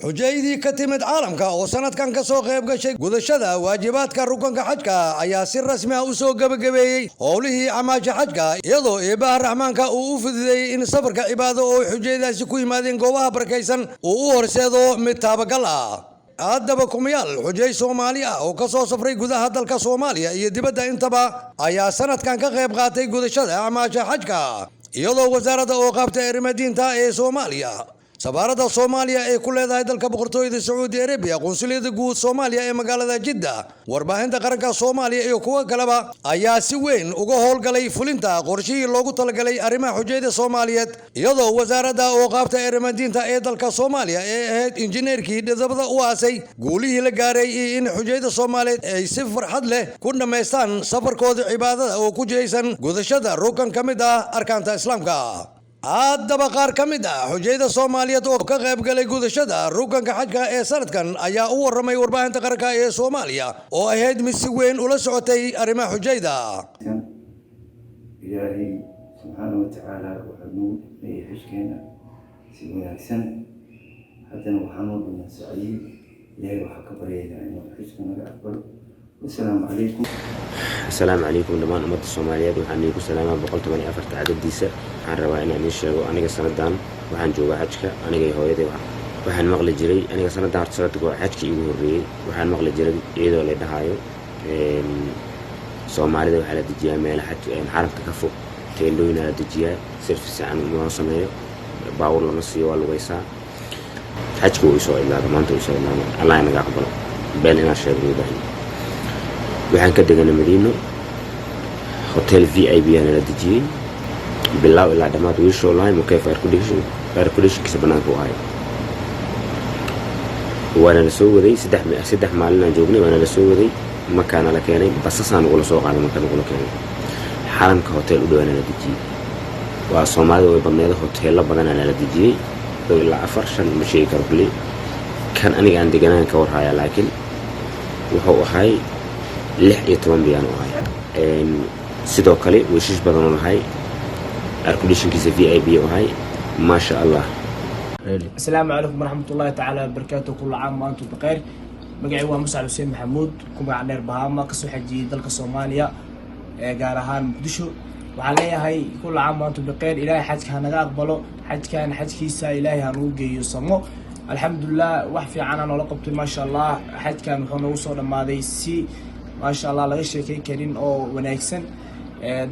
xujaydii ka timid caalamka oo sanadkan ka soo qayb gashay gudashada waajibaadka rukunka xajka ayaa si rasmi ah u soo gabagabeeyay howlihii amaasha xajka iyadoo eebaha raxmaanka uu u fududeeyay in safarka cibaado oo xujaydaasi ku yimaadeen goobaha barakaysan uu u horseedo mid taabagal ah. haddaba kumayaal xujay Soomaali ah oo ka soo safray gudaha dalka Soomaaliya iyo dibadda intaba ayaa sanadkan ka qayb qaatay gudashada amaasha xajka iyadoo wasaaradda oo qabtay arrimaha diinta ee Soomaaliya safaarada Soomaaliya ee ku leedahay dalka boqortooyada Sacuudi Arabiya qunsuliyadda guud Soomaaliya ee magaalada Jidda warbaahinta qaranka Soomaaliya iyo kuwa kaleba ayaa si weyn uga howlgalay fulinta qorshihii loogu talagalay arrimaha xujayda Soomaaliyeed iyadoo wasaaradda oo qabtay arrimaha diinta ee dalka Soomaaliya ee ahayd injineerkii dhidabada u aasay guulihii la gaaray in xujayda Soomaaliyeed ay si farxad leh ku dhameystaan safarkooda cibaadada oo ku jeeysan gudashada rukan kamid ah arkaanta Islaamka. haddaba qaar ka mid ah xujayda Soomaaliyeed oo ka qayb galay gudashada rukunka xajka ee sanadkan ayaa u waramay warbaahinta qaranka ee Soomaaliya oo ahayd mid si weyn ula socotay arrimaha xujayda. ilaahay subxaanahu wa tacaala wuxuu leeyahay xajkeena si wanaagsan haddana waxaan u dhiman saciid ilaahay waxaa ka baryaynaa inuu xajka naga aqbalo. السلام عليكم دمان أمة الصوماليات وحن يقول سلامة بقول تمانية أفرت عدد ديسة عن رواينا نيشة وأنا جسنا دان وحن جوا حجك أنا جاي هواي ده وحن مغلى جري أنا جسنا دان ارتسلت جوا حجك يجوري وحن مغلى جري عيد ولا دهايو صومالي ده وحلا دجيا مال حج حرم تكفو تيلوين على دجيا سير في الساعة مناصمة باور لنصي والويسا حجك ويسوي إلا ضمانته ويسوي إلا الله ينجح قبله بيننا شيء بيبين waxaan ka deganay Madiino hotel VIP ana la dejiyay bilow ilaa dhamaad wiisho line oo air condition kisa banaanka u ahay waana la soo waday saddex maalin aan joognay waana la soo waday makaana la keenay basasaan ugu soo qaaday makaana ugu keenay xaramka hotel u dhawaana la dejiyay waa Soomaalida oo badneeda hotel badan ana la dejiyay ilaa 4-5 ma sheegi karo kali kan aniga aan deganaan ka warhaya laakiin wuxuu ahay 16 biyaan oo ahay sidoo kale wiishish badan oo ahay air condition kiisa VIP oo ahay ma sha Allah. السلام عليكم ورحمة الله تعالى وبركاته. كل عام وأنتم بخير. مقعي ومسعد حسين محمود كما عنير بهاما كسو حجي دلك الصومالية قارهان مقدشو وعليها هاي كل عام وأنتم بخير. إلهي حجك هنغا أقبلو حج كان حج كيسا إلهي هنوغي يصمو الحمد لله وحفي عنا ولقبت ما شاء الله حج كان وحنا وصول ما دي سي ما شاء الله laga sheekay karin oo wanaagsan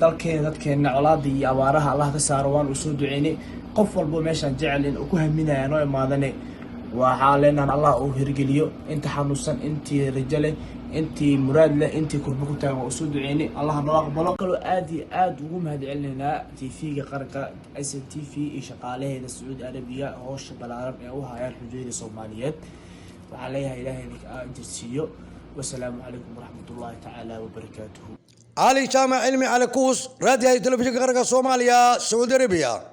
dalkeena dadkeena colaadii iyo abaaraha Allah ka saaro waan u soo duceynay qof walba meeshan jecel in ku haminayaan oo imaadane waxa leenan Allah uu hirgeliyo inta xanuunsan intii rajale intii muraad leh intii kurba ku taagan oo soo duceynay Allah noo aqbalo kale aad ugu mahadcelinayna TV-ga qaranka SNTV iyo shaqaalaheeda Sacuudi Arabiya oo shabalaaran ee u hayaan xujayda Soomaaliyeed waxa leeyahay Ilaahay ajirsiyo. والسلام عليكم ورحمة الله تعالى وبركاته. علي جامع علمي على كوس راديو تلفزيون قرقة صوماليا سعودي أرابيا.